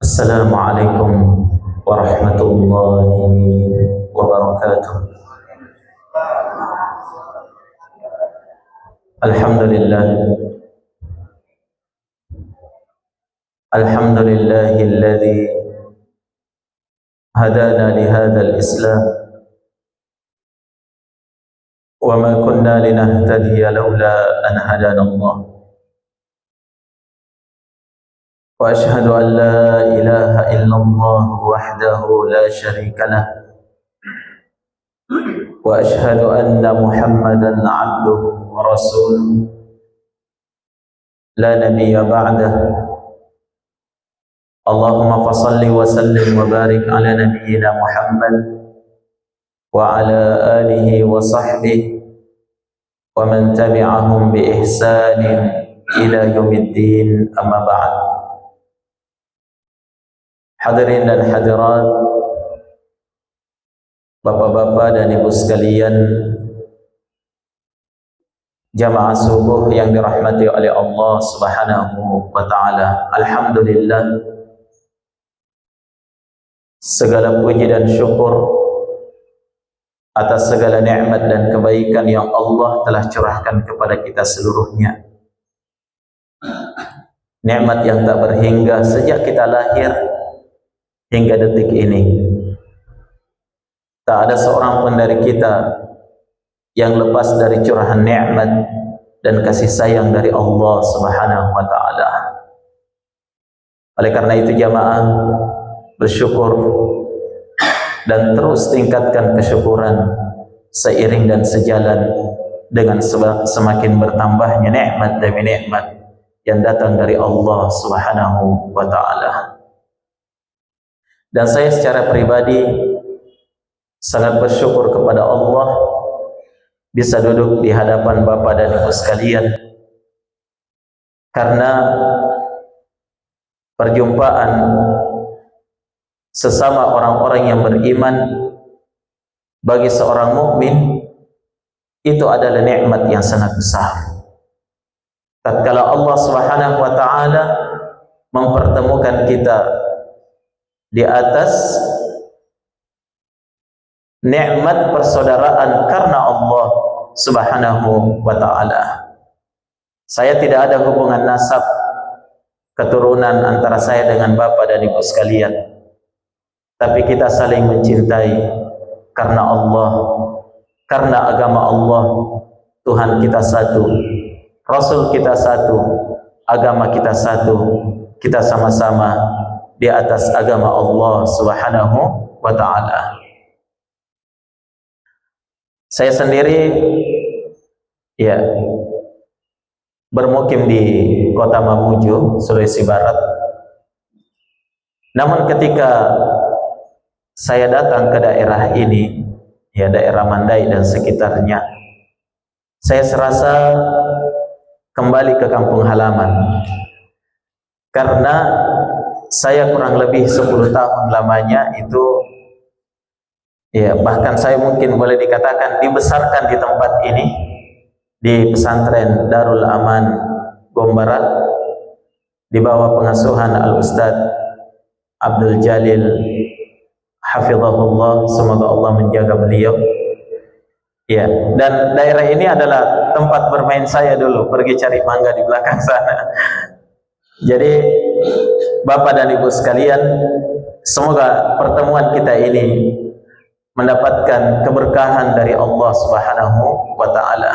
Assalamualaikum warahmatullahi wabarakatuh. Alhamdulillah, alhamdulillahilladzi hadana lihadzal islam wa ma kunna linahtadiya laula an hadana Allah. Wa ashhadu an la ilaha illallah wahdahu la syarika lah wa ashhadu anna Muhammadan abduhu wa rasuluh la nabiyya ba'dah. Allahumma fasalli wa sallim wa barik ala nabiyyina Muhammad wa ala alihi wa sahbihi wa man tabi'ahum bi ihsanin ila yaumiddin, amma ba'd. Hadirin dan hadirat, bapak-bapak dan ibu sekalian, jamaah subuh yang dirahmati oleh Allah Subhanahu wa taala. Alhamdulillah, segala puji dan syukur atas segala nikmat dan kebaikan yang Allah telah curahkan kepada kita seluruhnya. Nikmat yang tak berhingga sejak kita lahir hingga detik ini. Tak ada seorang pun dari kita yang lepas dari curahan nikmat dan kasih sayang dari Allah Subhanahu wa taala. Oleh karena itu jamaah, bersyukur dan terus tingkatkan kesyukuran seiring dan sejalan dengan semakin bertambahnya nikmat demi nikmat yang datang dari Allah Subhanahu wa taala. Dan saya secara pribadi sangat bersyukur kepada Allah bisa duduk di hadapan Bapak dan Ibu sekalian, karena perjumpaan sesama orang-orang yang beriman bagi seorang mukmin itu adalah nikmat yang sangat besar. Tatkala Allah Subhanahu wa taala mempertemukan kita di atas nikmat persaudaraan karena Allah Subhanahu wa taala. Saya tidak ada hubungan nasab keturunan antara saya dengan Bapak dan Ibu sekalian, tapi kita saling mencintai karena Allah, karena agama Allah. Tuhan kita satu, Rasul kita satu, agama kita satu. Kita sama-sama di atas agama Allah Subhanahu wa taala. Saya sendiri bermukim di Kota Mamuju, Sulawesi Barat. Namun ketika saya datang ke daerah ini, daerah Mandai dan sekitarnya, saya serasa kembali ke kampung halaman. Karena saya kurang lebih 10 tahun lamanya itu, bahkan saya mungkin boleh dikatakan dibesarkan di tempat ini, di pesantren Darul Aman Gombarat, di bawah pengasuhan Al-Ustaz Abdul Jalil hafizahullah, semoga Allah menjaga beliau. Dan daerah ini adalah tempat bermain saya dulu, pergi cari mangga di belakang sana. Jadi Bapak dan Ibu sekalian, semoga pertemuan kita ini mendapatkan keberkahan dari Allah Subhanahu wa taala.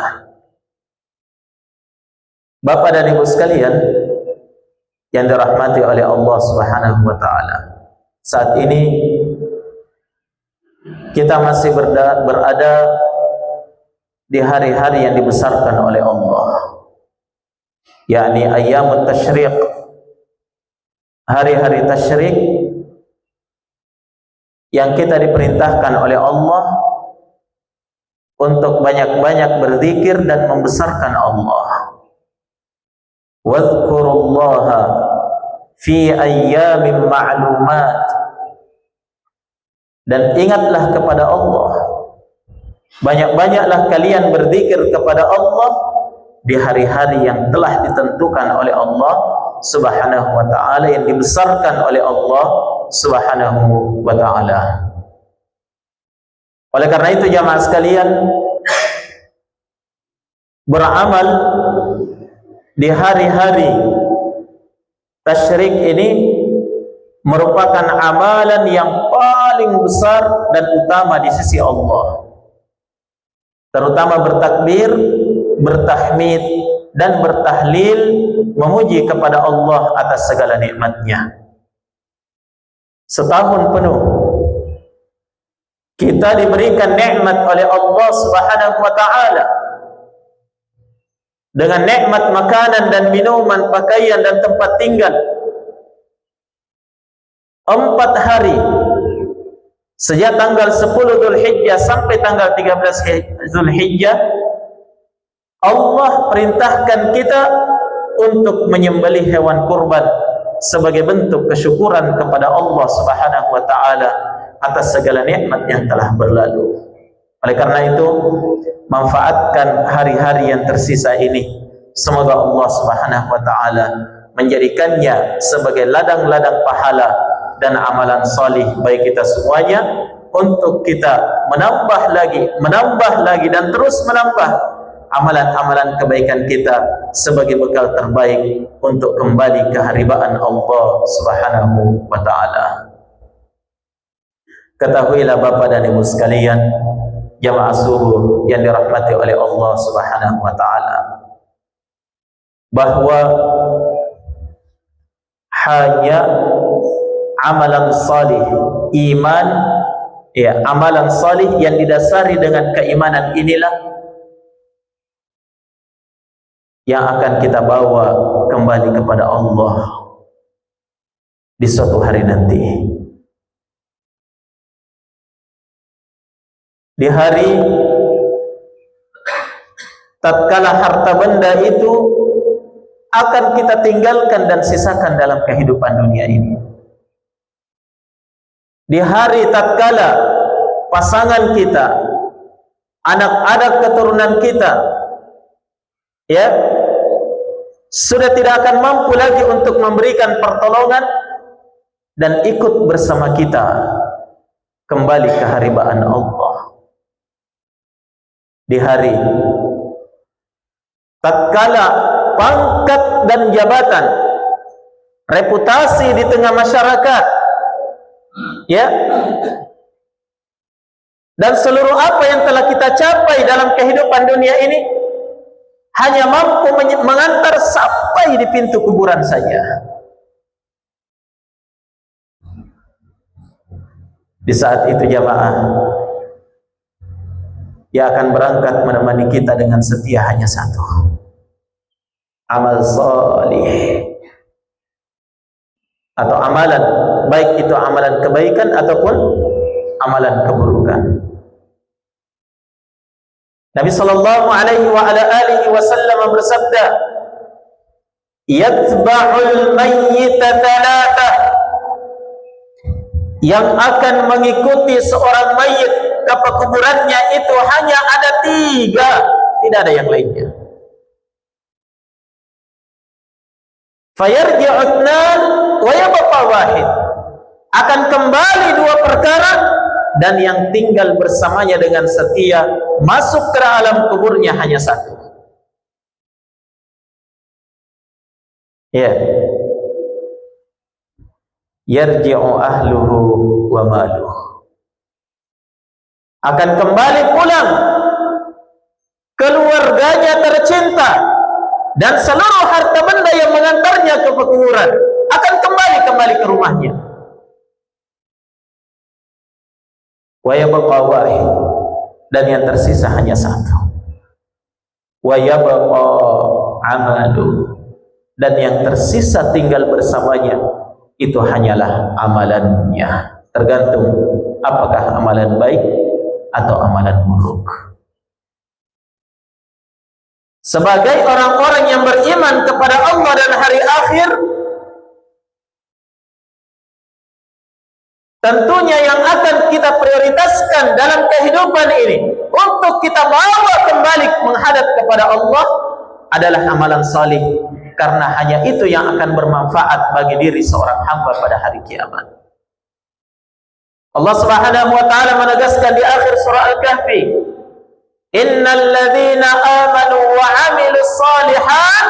Bapak dan Ibu sekalian yang dirahmati oleh Allah Subhanahu wa taala, saat ini kita masih berada di hari-hari yang dibesarkan oleh Allah, yakni ayyamut tasyriq, hari-hari tasyrik yang kita diperintahkan oleh Allah untuk banyak-banyak berzikir dan membesarkan Allah. Wadhkurullaha fi ayyamin ma'lumat, dan ingatlah kepada Allah, banyak-banyaklah kalian berzikir kepada Allah di hari-hari yang telah ditentukan oleh Allah Subhanahu wa ta'ala, yang dibesarkan oleh Allah Subhanahu wa ta'ala. Oleh karena itu jamaah sekalian, beramal di hari-hari tasyrik ini merupakan amalan yang paling besar dan utama di sisi Allah, terutama bertakbir, bertahmid dan bertahlil, memuji kepada Allah atas segala nikmatnya. Setahun penuh kita diberikan nikmat oleh Allah Subhanahu wa ta'ala, dengan nikmat makanan dan minuman, pakaian dan tempat tinggal. 4 hari sejak tanggal 10 Dzulhijjah sampai tanggal 13 Dzulhijjah, Allah perintahkan kita untuk menyembelih hewan kurban sebagai bentuk kesyukuran kepada Allah Subhanahu wa ta'ala atas segala nikmat yang telah berlalu. Oleh karena itu, manfaatkan hari-hari yang tersisa ini. Semoga Allah Subhanahu wa ta'ala menjadikannya sebagai ladang-ladang pahala dan amalan salih bagi kita semuanya, untuk kita menambah lagi dan terus menambah amalan-amalan kebaikan kita sebagai bekal terbaik untuk kembali ke haribaan Allah Subhanahu wa ta'ala. Ketahuilah Bapak dan Ibu sekalian, jamaah subuh yang dirahmati oleh Allah Subhanahu wa ta'ala, bahwa hanya amalan salih, iman, ya, amalan salih yang didasari dengan keimanan inilah yang akan kita bawa kembali kepada Allah di suatu hari nanti. Di hari tatkala harta benda itu akan kita tinggalkan dan sisakan dalam kehidupan dunia ini. Di hari tatkala pasangan kita, anak-anak keturunan kita, ya, sudah tidak akan mampu lagi untuk memberikan pertolongan dan ikut bersama kita kembali ke haribaan Allah. Di hari tatkala pangkat dan jabatan, reputasi di tengah masyarakat, ya, dan seluruh apa yang telah kita capai dalam kehidupan dunia ini hanya mampu mengantar sampai di pintu kuburan saja. Di saat itu jamaah, yang akan berangkat menemani kita dengan setia hanya satu: amal salih, atau amalan, baik itu amalan kebaikan ataupun amalan keburukan. Nabi sallallahu alaihi wa ala alihi wasallam bersabda, yatba'ul mayyita thalathah, yang akan mengikuti seorang mayit ke kuburannya itu hanya ada 3, tidak ada yang lainnya. Fayarji'utnan wa yabqa wahid, akan kembali 2 perkara, dan yang tinggal bersamanya dengan setia masuk ke alam kuburnya hanya 1. Ya, yarji'u ahluhu wa maluhu, akan kembali pulang keluarganya tercinta dan seluruh harta benda yang mengantarnya ke kuburan akan kembali ke rumahnya. Wa yabqa wahid, dan yang tersisa hanya 1. Wa yabqa amalu, dan yang tersisa tinggal bersamanya itu hanyalah amalannya. Tergantung apakah amalan baik atau amalan buruk. Sebagai orang-orang yang beriman kepada Allah dan hari akhir, tentunya yang akan kita prioritaskan dalam kehidupan ini untuk kita bawa kembali menghadap kepada Allah adalah amalan salih, karena hanya itu yang akan bermanfaat bagi diri seorang hamba pada hari kiamat. Allah Subhanahu wa taala menegaskan di akhir surah Al-Kahfi, innal ladzina amanu wa 'amilus shalihat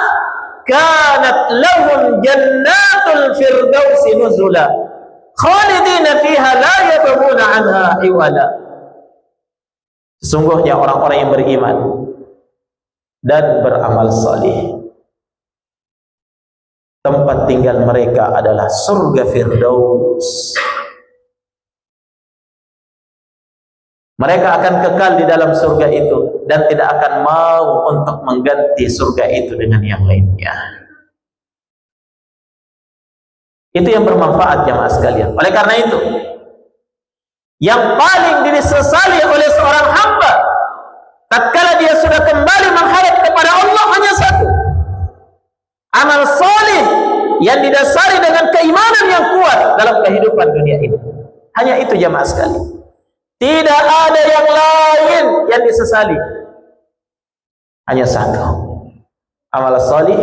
kanat lahum jannatul firdausi nuzula khalidina fiha la yabghuna 'anha iwala. Sesungguhnya orang-orang yang beriman dan beramal salih, tempat tinggal mereka adalah surga Firdaus. Mereka akan kekal di dalam surga itu dan tidak akan mau untuk mengganti surga itu dengan yang lainnya. Itu yang bermanfaat jamaah sekalian. Oleh karena itu, yang paling disesali oleh seorang hamba tatkala dia sudah kembali menghadap kepada Allah hanya satu: amal salih yang didasari dengan keimanan yang kuat dalam kehidupan dunia ini. Hanya itu jamaah sekalian. Tidak ada yang lain yang disesali. Hanya satu: amal salih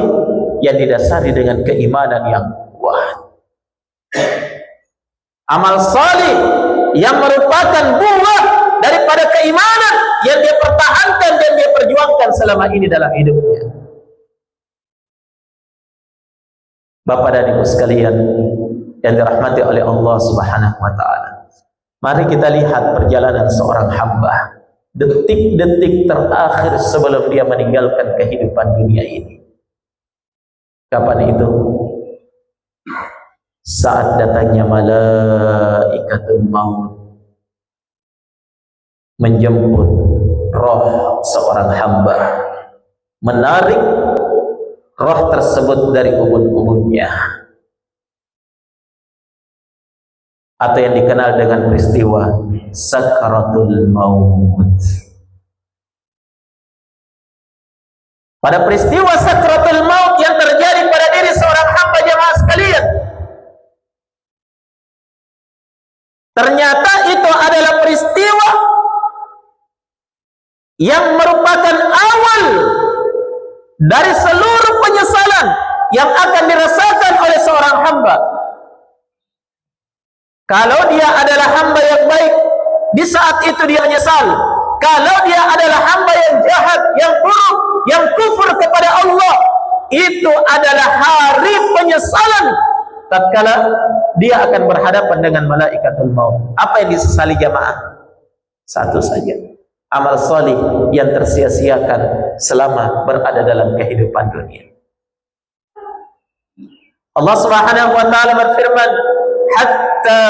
yang didasari dengan keimanan yang kuat. Amal salih yang merupakan buah daripada keimanan yang dia pertahankan dan dia perjuangkan selama ini dalam hidupnya. Bapak dan Ibu sekalian yang dirahmati oleh Allah Subhanahu wa taala, mari kita lihat perjalanan seorang hamba detik-detik terakhir sebelum dia meninggalkan kehidupan dunia ini. Kapan itu? Saat datangnya malaikatul maut menjemput roh seorang hamba, menarik roh tersebut dari ubun-ubunnya, atau yang dikenal dengan peristiwa sakaratul maut. Pada peristiwa sakaratul maut yang terjadi pada diri seorang hamba jemaah sekalian, ternyata itu adalah peristiwa yang merupakan awal dari seluruh penyesalan yang akan dirasakan oleh seorang hamba. Kalau dia adalah hamba yang baik, di saat itu dia menyesal. Kalau dia adalah hamba yang jahat, yang buruk, yang kufur kepada Allah, itu adalah hari penyesalan tatkala dia akan berhadapan dengan malaikatul maut. Apa yang disesali jamaah? Satu saja: amal salih yang tersia-siakan selama berada dalam kehidupan dunia. Allah Subhanahu wa taala berfirman, hatta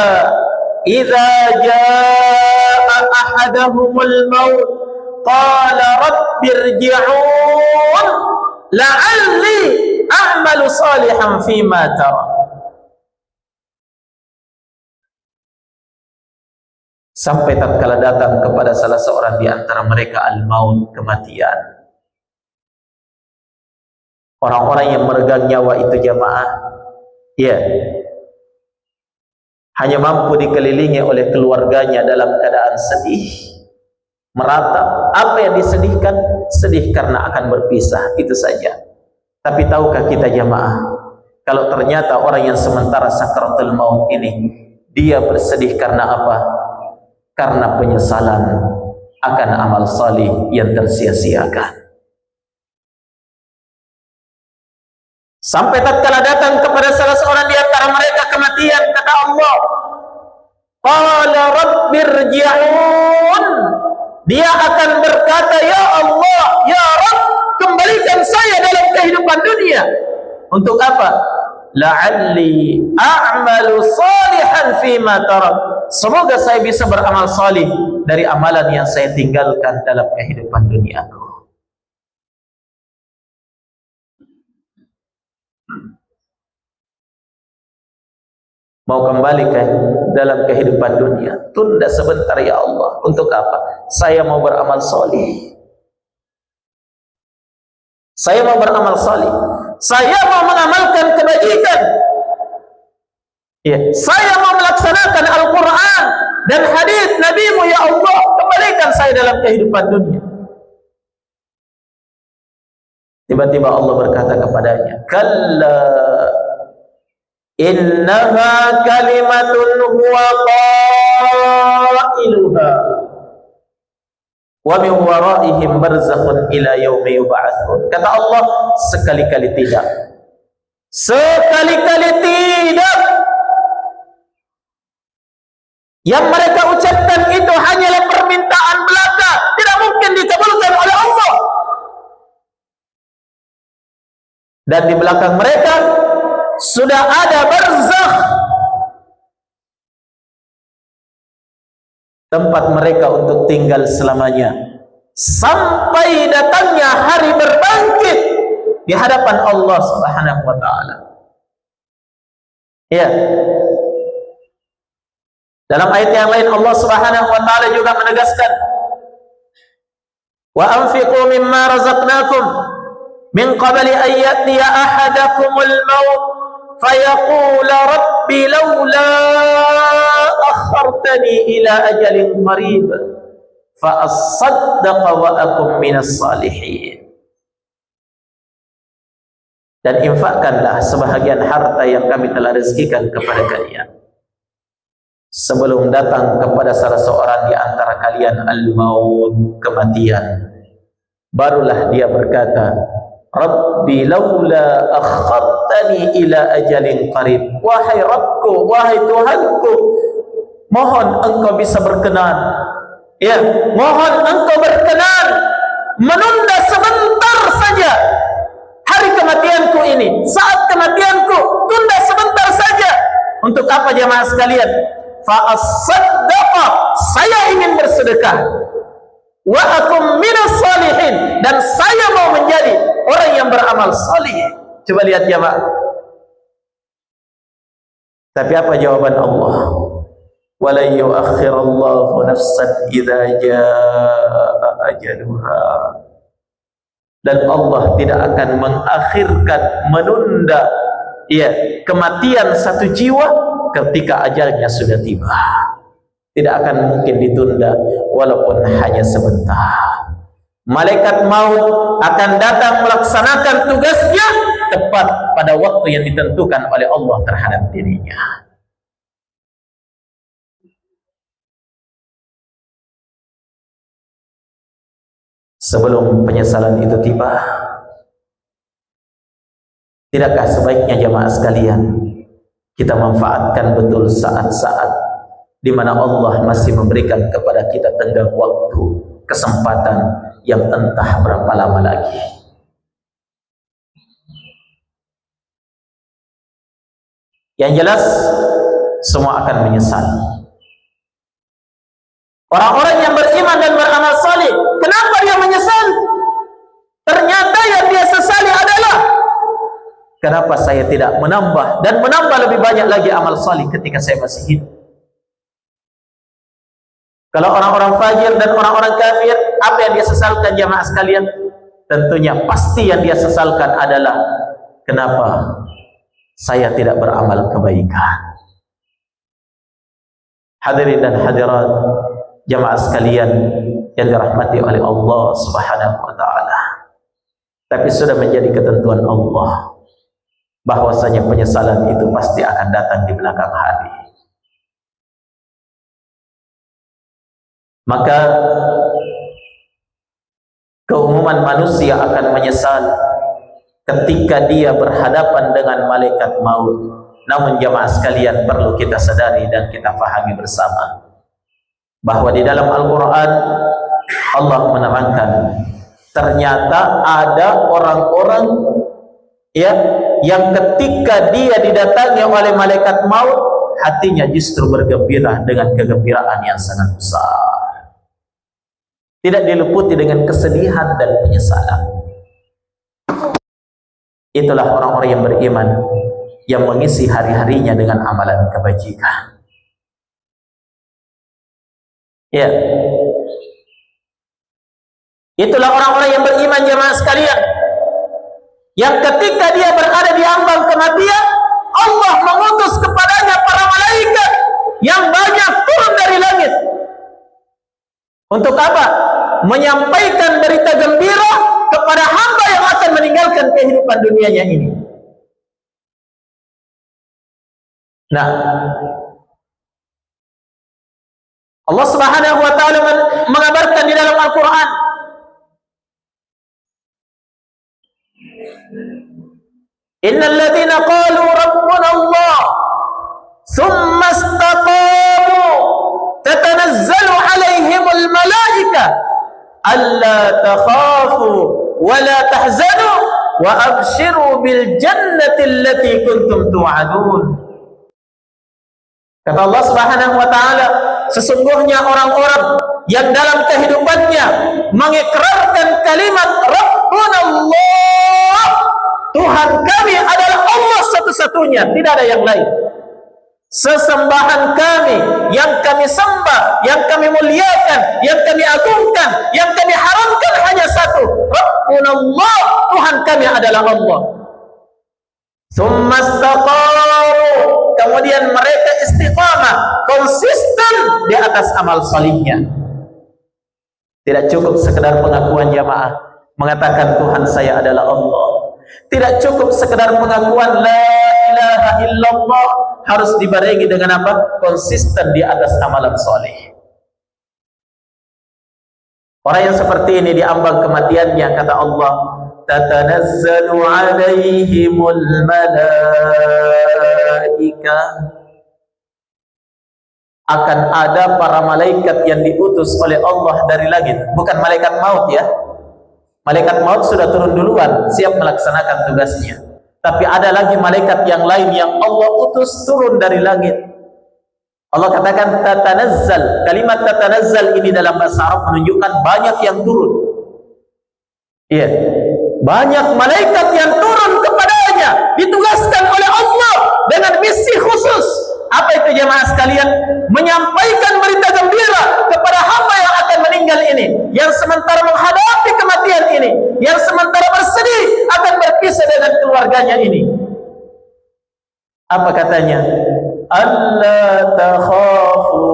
idza jaa ahadahumul maut qala rabbirji'un la'alli a'malu salihan fima tara. Sampai tatkala datang kepada salah seorang di antara mereka al-maut, kematian. Orang-orang yang meregang nyawa itu jamaah, ya, hanya mampu dikelilingi oleh keluarganya dalam keadaan sedih, meratap. Apa yang disedihkan? Sedih karena akan berpisah, itu saja. Tapi tahukah kita jamaah, kalau ternyata orang yang sementara sakaratul maut ini, dia bersedih karena apa? Karena penyesalan akan amal salih yang tersia-siakan. Sampai tatkala datang kepada salah seorang di antara mereka kematian, kata Allah, qala rabbirji'un, dia akan berkata, ya Allah, ya Rabb, kembalikan saya dalam kehidupan dunia. Untuk apa? La'alli a'malu salihan fima tarak, semoga saya bisa beramal salih dari amalan yang saya tinggalkan dalam kehidupan duniaku. Mau kembali ke dalam kehidupan dunia, tunda sebentar ya Allah. Untuk apa? Saya mau beramal salih. Saya mau beramal salih. Saya mau mengamalkan kebajikan. Ya, saya mau melaksanakan Al-Quran dan hadis Nabi-Mu ya Allah. Kembalikan saya dalam kehidupan dunia. Tiba-tiba Allah berkata kepadanya, kalla innaha kalimatun huwa qailuha wa min waraihim barzakhun ila yaumi yub'atsun. Kata Allah, sekali-kali tidak, sekali-kali tidak. Yang mereka ucapkan itu hanyalah permintaan belaka, tidak mungkin dikabulkan oleh Allah. Dan di belakang mereka sudah ada barzakh, tempat mereka untuk tinggal selamanya, sampai datangnya hari berbangkit di hadapan Allah Subhanahu wa ta'ala. Ya. Dalam ayat yang lain Allah Subhanahu wa ta'ala juga menegaskan, wa anfiqu mimma razaqnakum min qabli an ya'tiya ahadakumul maut fayaqula rabbi laula akhartani ila ajalin qarib fa asaddaqa wa akum minas salihin. Dan infakkanlah sebahagian harta yang kami telah rezekikan kepada kalian sebelum datang kepada salah seorang di antara kalian al-maut, kematian. Barulah dia berkata, Rabbi laula akhartani ila ajalin qarib. Wahai Rabbku, wahai Tuhanku, mohon engkau bisa berkenan, ya, mohon engkau berkenan menunda sebentar saja hari kematianku ini, saat kematianku, tunda sebentar saja. Untuk apa jemaah sekalian? Fa asaddaqa, saya ingin bersedekah, wa akum minas salihin, dan saya mau menjadi orang yang beramal salih. Coba lihat jemaah. Tapi apa jawaban Allah? Wala yu'akhirallahu nafsan idza jaa ajaluha. Dan Allah tidak akan mengakhirkan, menunda, ya, kematian satu jiwa ketika ajalnya sudah tiba. Tidak akan mungkin ditunda walaupun hanya sebentar. Malaikat maut akan datang melaksanakan tugasnya tepat pada waktu yang ditentukan oleh Allah terhadap dirinya. Sebelum penyesalan itu tiba, tidakkah sebaiknya jemaah sekalian kita manfaatkan betul saat-saat di mana Allah masih memberikan kepada kita tenggang waktu, kesempatan yang entah berapa lama lagi. Yang jelas semua akan menyesal. Orang-orang yang beriman dan beramal saleh, kenapa dia menyesal? Ternyata yang dia sesali adalah, kenapa saya tidak menambah dan menambah lebih banyak lagi amal saleh ketika saya masih hidup? Kalau orang-orang fajir dan orang-orang kafir, apa yang dia sesalkan jamaah sekalian? Tentunya pasti yang dia sesalkan adalah, kenapa saya tidak beramal kebaikan? Hadirin dan hadirat jamaah sekalian yang dirahmati oleh Allah Subhanahu wa ta'ala. Tapi sudah menjadi ketentuan Allah bahwasanya penyesalan itu pasti akan datang di belakang hari. Maka keumuman manusia akan menyesal ketika dia berhadapan dengan malaikat maut. Namun jamaah sekalian, perlu kita sadari dan kita fahami bersama bahwa di dalam Al-Quran Allah menerangkan, ternyata ada orang-orang, ya, yang ketika dia didatangi oleh malaikat maut, hatinya justru bergembira dengan kegembiraan yang sangat besar, tidak diliputi dengan kesedihan dan penyesalan. Itulah orang-orang yang beriman, yang mengisi hari-harinya dengan amalan kebajikan. Ya, itulah orang-orang yang beriman jemaah sekalian, yang ketika dia berada di ambang kematian, Allah mengutus kepadanya para malaikat yang banyak turun dari langit. Untuk apa? Menyampaikan berita gembira kepada hamba yang akan meninggalkan menikmatan kehidupan dunianya ini. Nah, Allah Subhanahu wa taala mengabarkan di dalam Al-Qur'an, innal ladzina qalu rabbuna Allah thumma istaqamu tatanazzalu alaihimul malaika alla takhafu wa la tahzanu wa abshiru bil jannati allati kuntum tu'adun. Kata Allah Subhanahu wa taala, sesungguhnya orang-orang yang dalam kehidupannya mengikrarkan kalimat Rabbuna Allah, Tuhan kami adalah Allah satu-satunya, tidak ada yang lain. Sesembahan kami, yang kami sembah, yang kami muliakan, yang kami agungkan, yang kami haramkan hanya satu, Rabbuna Allah, Tuhan kami adalah Allah. Tsumma istaqamu, kemudian mereka istiqamah, konsisten di atas amal salihnya. Tidak cukup sekedar pengakuan jamaah mengatakan Tuhan saya adalah Allah. Tidak cukup sekedar pengakuan la ilaha illallah, harus dibarengi dengan apa? Konsisten di atas amalan saleh. Orang yang seperti ini diambang kematiannya, kata Allah, tatanazzalu alaihimul malaika, akan ada para malaikat yang diutus oleh Allah dari langit. Bukan malaikat maut ya, malaikat maut sudah turun duluan, siap melaksanakan tugasnya. Tapi ada lagi malaikat yang lain yang Allah utus turun dari langit. Allah katakan tatanazzal. Kalimat tatanazzal ini dalam bahasa Arab menunjukkan banyak yang turun. Iya, banyak malaikat yang turun kepadanya, ditugaskan oleh Allah dengan misi khusus. Apa itu jemaah sekalian? Menyampaikan berita gembira kepada hamba yang akan meninggal ini, yang sementara menghadapi kematian ini, yang sementara bersedih akan berpisah dengan keluarganya ini. Apa katanya? Alla takhafu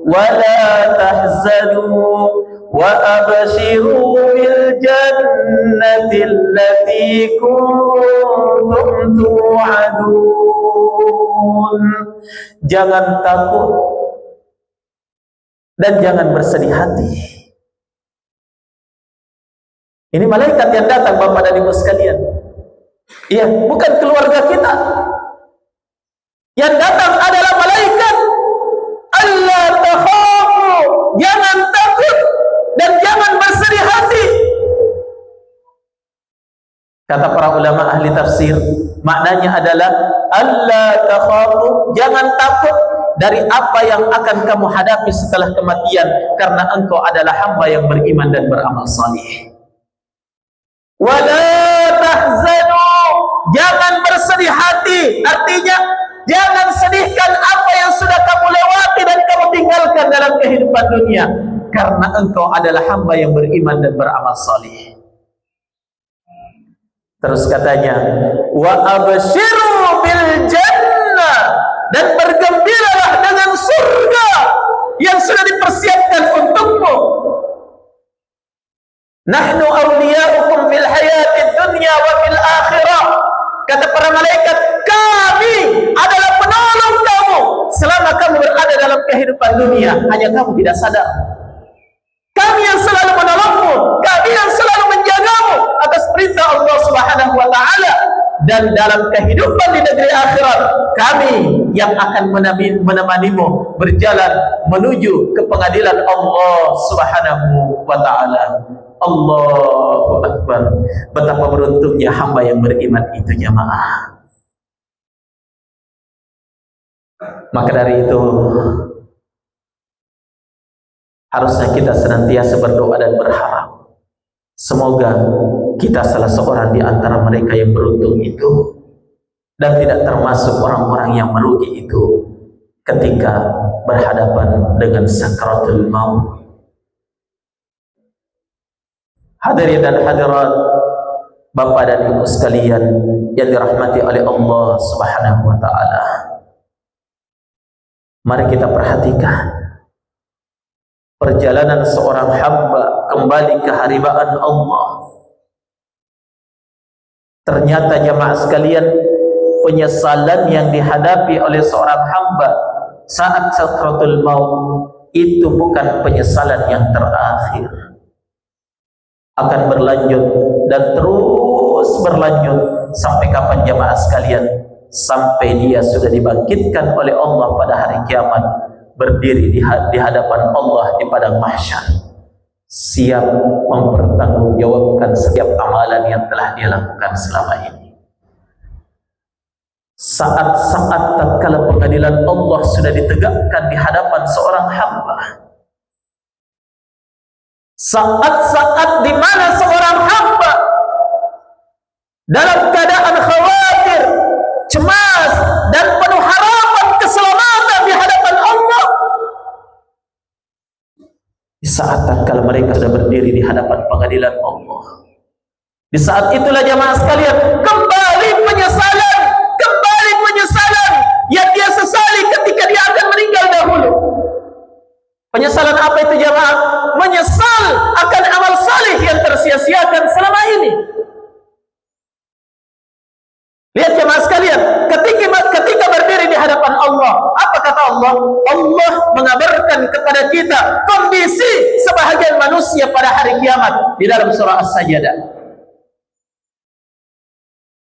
wa la tahzanu wa abshiru bil jannati allati kuntum tu'adun. Jangan takut dan jangan bersedih hati. Ini malaikat yang datang Bapak dan Ibu sekalian. Iya, bukan keluarga kita. Yang datang adalah malaikat. Allah takhafu, jangan takut dan jangan bersedih hati. Kata para ulama ahli tafsir, maknanya adalah Allah takhafu, jangan takut dari apa yang akan kamu hadapi setelah kematian, karena engkau adalah hamba yang beriman dan beramal salih. Wala tahzanu, jangan bersedih hati, artinya jangan sedihkan apa yang sudah kamu lewati dan kamu tinggalkan dalam kehidupan dunia, karena engkau adalah hamba yang beriman dan beramal salih. Terus katanya, wa abshiru bil jannah, dan bergembiralah dengan surga yang sudah dipersiapkan untukmu. Nahnu awliya'ukum fil hayatid dunya wa fil akhirah. Kata para malaikat, kami adalah penolong kamu selama kamu berada dalam kehidupan dunia, hanya kamu tidak sadar. Kami yang selalu menolongmu, kami yang selalu menjagamu atas perintah Allah Subhanahu wa taala, dan dalam kehidupan di negeri akhirat, kami yang akan menemanimu berjalan menuju ke pengadilan Allah Subhanahu wa taala. Allahu Akbar. Betapa beruntungnya hamba yang beriman itu jamaah. Maka dari itu harusnya kita senantiasa berdoa dan berharap semoga kita salah seorang di antara mereka yang beruntung itu, dan tidak termasuk orang-orang yang merugi itu ketika berhadapan dengan sakaratul maut. Hadirin dan hadirat, Bapak dan Ibu sekalian yang dirahmati oleh Allah Subhanahu wa taala. Mari kita perhatikan perjalanan seorang hamba kembali ke hambaan Allah. Ternyata jamaah sekalian, penyesalan yang dihadapi oleh seorang hamba saat sakratul maut itu bukan penyesalan yang terakhir, akan berlanjut dan terus berlanjut sampai kapan jamaah sekalian? Sampai dia sudah dibangkitkan oleh Allah pada hari kiamat, berdiri di hadapan Allah di padang mahsyar, siap mempertanggungjawabkan setiap amalan yang telah dia lakukan selama ini. Saat-saat tatkala pengadilan Allah sudah ditegakkan di hadapan seorang hamba, saat-saat di mana seorang hamba dalam keadaan khawatir, cemas, dan penuh harapan keselamatan di hadapan Allah, di saat tatkala mereka sudah berdiri di hadapan pengadilan Allah, di saat itulah jamaah sekalian, kembali penyesalan yang dia sesali ketika dia akan meninggal dahulu. Penyesalan apa itu jamaah? Menyesal akan amal salih yang tersia-siakan selama ini. Lihat jamaah sekalian, ketika berdiri di hadapan Allah, apa kata Allah? Allah mengabarkan kepada kita kondisi sebahagian manusia pada hari kiamat di dalam surah As-Sajdah.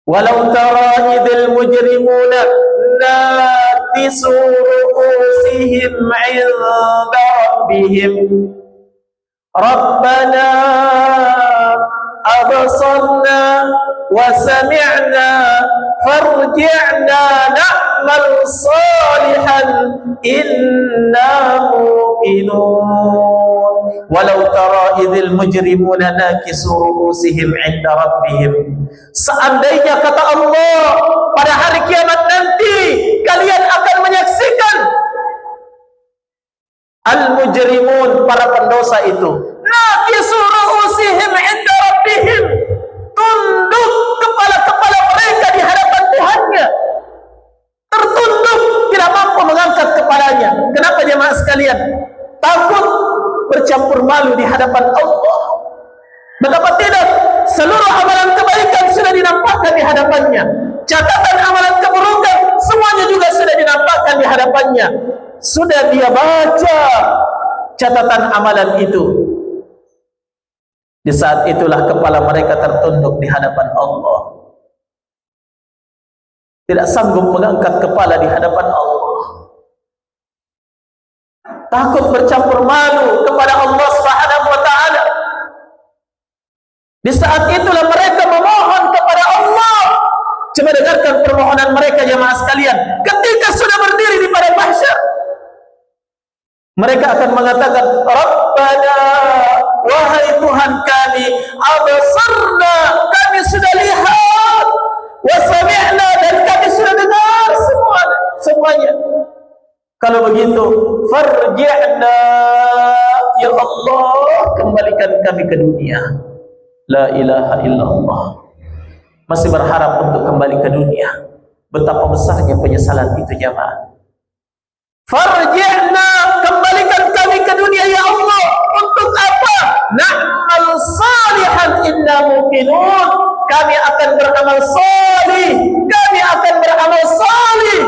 Walau tara idil mujrimuna nakisu ru'usihim 'inda rabbihim Rabbana abasarna wa sami'na farji'na na'mal salihan inna muqinun. Walau tara idil mujrimuna nakisu ru'usihim 'inda rabbihim, seandainya kata Allah pada hari kiamat nanti kalian akan menyaksikan al-mujrimun, para pendosa itu, nakisu ru'usihim 'inda rabbihim, tunduk kepala-kepala mereka di hadapan Tuhannya, tertunduk, tidak mampu mengangkat kepalanya. Kenapa jemaah sekalian? Takut bercampur malu di hadapan Allah. Betapa tidak, seluruh amalan kebaikan sudah dinampakkan di hadapannya, catatan amalan keburukan semuanya juga sudah dinampakkan di hadapannya. Sudah dia baca catatan amalan itu. Di saat itulah kepala mereka tertunduk di hadapan Allah, tidak sanggup mengangkat kepala di hadapan Allah, takut bercampur malu kepada Allah Subhanahu wa ta'ala. Di saat itulah mereka memohon kepada Allah. Coba dengarkan permohonan mereka jemaah sekalian. Ketika sudah berdiri di padang mahsyar, mereka akan mengatakan, Rabbana, wahai Tuhan kami, abasarna, kami sudah lihat, wa sami'na, dan kami sudah dengar semuanya. Kalau begitu, farji'na, ya Allah, kembalikan kami ke dunia. La ilaha illallah. Masih berharap untuk kembali ke dunia. Betapa besarnya penyesalan itu jamaah. Farji'na, kembalikan kami ke dunia ya Allah. Untuk apa? Na'mal salihan inna muqinun. Kami akan beramal salih. Kami akan beramal salih.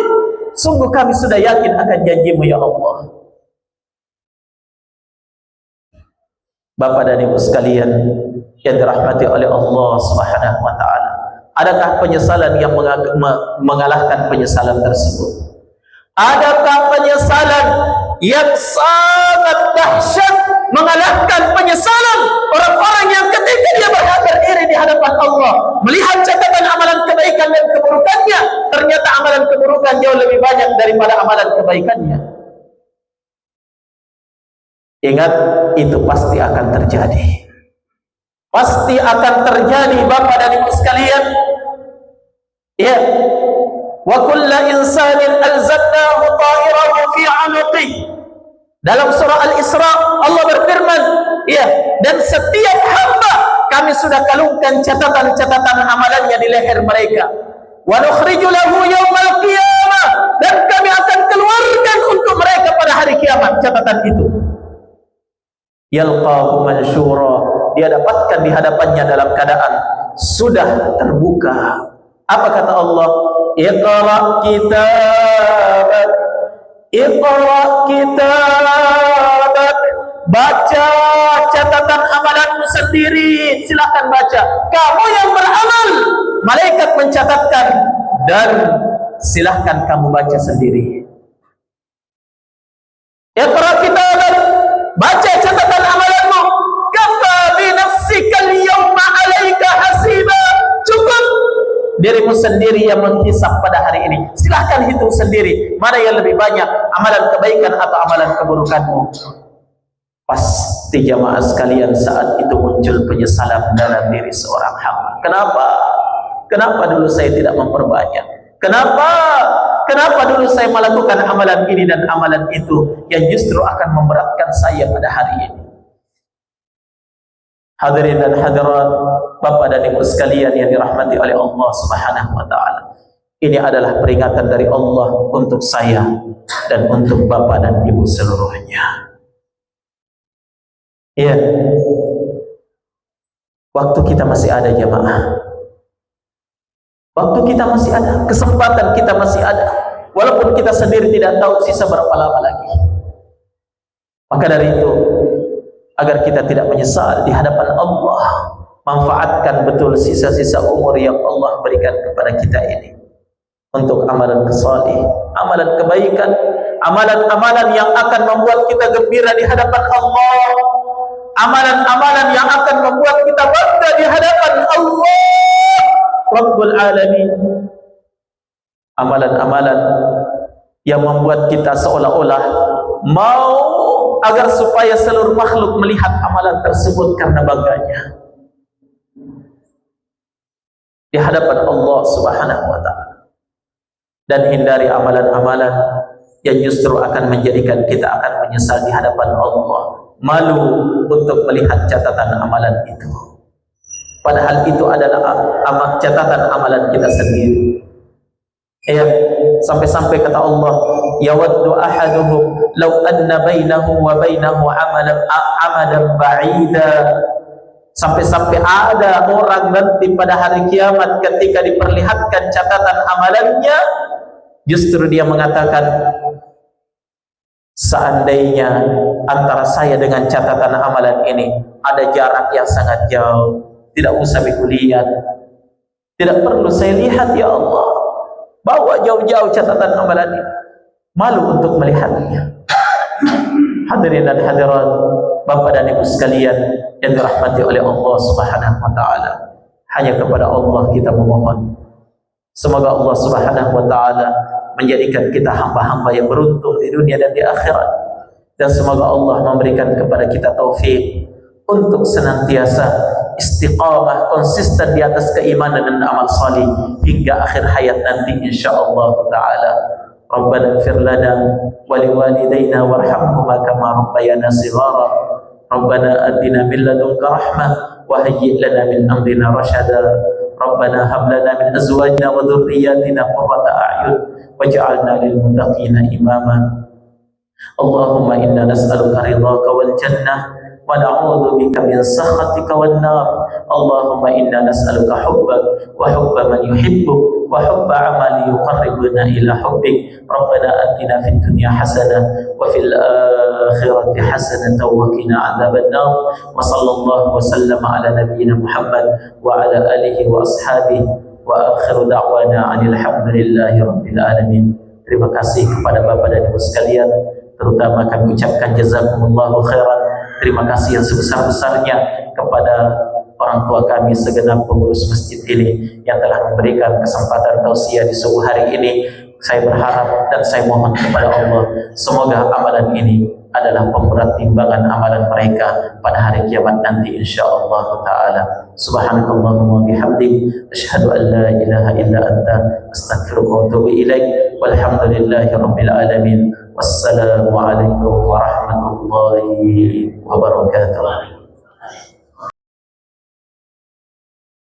Sungguh kami sudah yakin akan janjimu ya Allah. Bapak dan Ibu sekalian yang dirahmati oleh Allah Subhanahu wa ta'ala, adakah penyesalan yang mengalahkan penyesalan tersebut? Adakah penyesalan yang sangat dahsyat mengalahkan penyesalan orang-orang yang ketika dia berdiri di hadapan Allah, melihat catatan amalan kebaikan dan keburukannya, ternyata amalan keburukan jauh lebih banyak daripada amalan kebaikannya? Ingat, itu pasti akan terjadi. Pasti akan terjadi Bapak dan Ibu sekalian. Ya. Wa kullu insanin alzannahu ta'irahu fi 'unuqi. Dalam surah Al-Isra Allah berfirman, ya, dan setiap hamba kami sudah kalungkan catatan-catatan amalannya di leher mereka. Wa nukhriju lahu yaumal qiyamah, dan kami akan keluarkan untuk mereka pada hari kiamat catatan itu. Yalqahu mansyura, dia dapatkan di hadapannya dalam keadaan sudah terbuka. Apa kata Allah? Iqra kitabak, Iqra kitabak. Baca catatan amalanmu sendiri. Silakan baca. Kamu yang beramal, malaikat mencatatkan, dan silahkan kamu baca sendiri. Iqra kitabak, baca catatan amalanmu. Kafa bi nafsika al-yawma 'alaika hasiba. Cukup dirimu sendiri yang menghisap pada hari ini. Silahkan hitung sendiri mana yang lebih banyak, amalan kebaikan atau amalan keburukanmu. Pasti jamaah sekalian, saat itu muncul penyesalan dalam diri seorang hamba. Kenapa? Kenapa dulu saya tidak memperbanyak? Kenapa dulu saya melakukan amalan ini dan amalan itu yang justru akan memberatkan saya pada hari ini? Hadirin dan hadirat, Bapak dan Ibu sekalian yang dirahmati oleh Allah Subhanahu wa taala. Ini adalah peringatan dari Allah untuk saya dan untuk Bapak dan Ibu seluruhnya. Iya. Waktu kita masih ada jamaah. Waktu kita masih ada, kesempatan kita masih ada. Walaupun kita sendiri tidak tahu sisa berapa lama lagi. Maka dari itu, agar kita tidak menyesal di hadapan Allah, manfaatkan betul sisa-sisa umur yang Allah berikan kepada kita ini untuk amalan kesalih, amalan kebaikan, amalan-amalan yang akan membuat kita gembira di hadapan Allah, amalan-amalan yang akan membuat kita bangga di hadapan Allah Rabbul Alamin, amalan-amalan yang membuat kita seolah-olah mau agar supaya seluruh makhluk melihat amalan tersebut karena bangganya di hadapan Allah Subhanahu wa taala. Dan hindari amalan-amalan yang justru akan menjadikan kita akan menyesal di hadapan Allah, malu untuk melihat catatan amalan itu, padahal itu adalah catatan amalan kita sendiri. Ya, sampai-sampai kata Allah, yawaddu ahaduhum law anna bainahu wa bainahu amadan ba'ida. Sampai-sampai ada orang nanti pada hari kiamat ketika diperlihatkan catatan amalannya, justru dia mengatakan, seandainya antara saya dengan catatan amalan ini ada jarak yang sangat jauh, tidak usah aku lihat, tidak perlu saya lihat, ya Allah, bawa jauh-jauh catatan amalan ini, malu untuk melihatnya. Hadirin dan hadirat, Bapak dan Ibu sekalian yang dirahmati oleh Allah Subhanahu wa taala, hanya kepada Allah kita memohon. Semoga Allah Subhanahu wa taala menjadikan kita hamba-hamba yang beruntung di dunia dan di akhirat, dan semoga Allah memberikan kepada kita taufik untuk senantiasa istiqamah, konsisten di atas keimanan dan amal salih hingga akhir hayat nanti insyaallah taala. Rabbana ighfir lana wa liwalidayna warhamhuma kama rabbayana shighara. Rabbana atina min ladunka rahmah wa hayyi' lana min amrina rashada. Rabbana hab lana min azwajina wa dhurriyyatina qurrata a'yun waj'alna lil muttaqina imama. Allahumma inna nas'aluka ridhaka wal jannah wa na'udzu bika min sakhatika wan nar. Allahumma inna nas'aluka hubbak wa hubba man yuhibbuk wa hubba 'amali yuqarribuna ila hubbik. Rabbana atina fid dunya hasanah wa fil akhirati hasanah wa qina 'adzaban nar. Wa sallallahu wa sallama ala nabiyyina Muhammad wa ala alihi wa ashabihi wa akhiru da'wana 'anil hamdulillahi rabbil alamin. Terima kasih kepada Bapak dan Ibu sekalian, terutama kami ucapkan jazakumullahu khairan. Terima kasih yang sebesar-besarnya kepada orang tua kami segenap pengurus masjid ini yang telah memberikan kesempatan tausiah di subuh hari ini. Saya berharap dan saya mohon kepada Allah, semoga amalan ini adalah pemberat timbangan amalan mereka pada hari kiamat nanti insyaallah taala. Subhanakallahumma wa bihamdik, asyhadu an la ilaha illa anta, astaghfiruka wa atubu ilaik. Walhamdulillahi rabbil alamin. Wassalamu alaikum warahmatullahi wabarakatuh.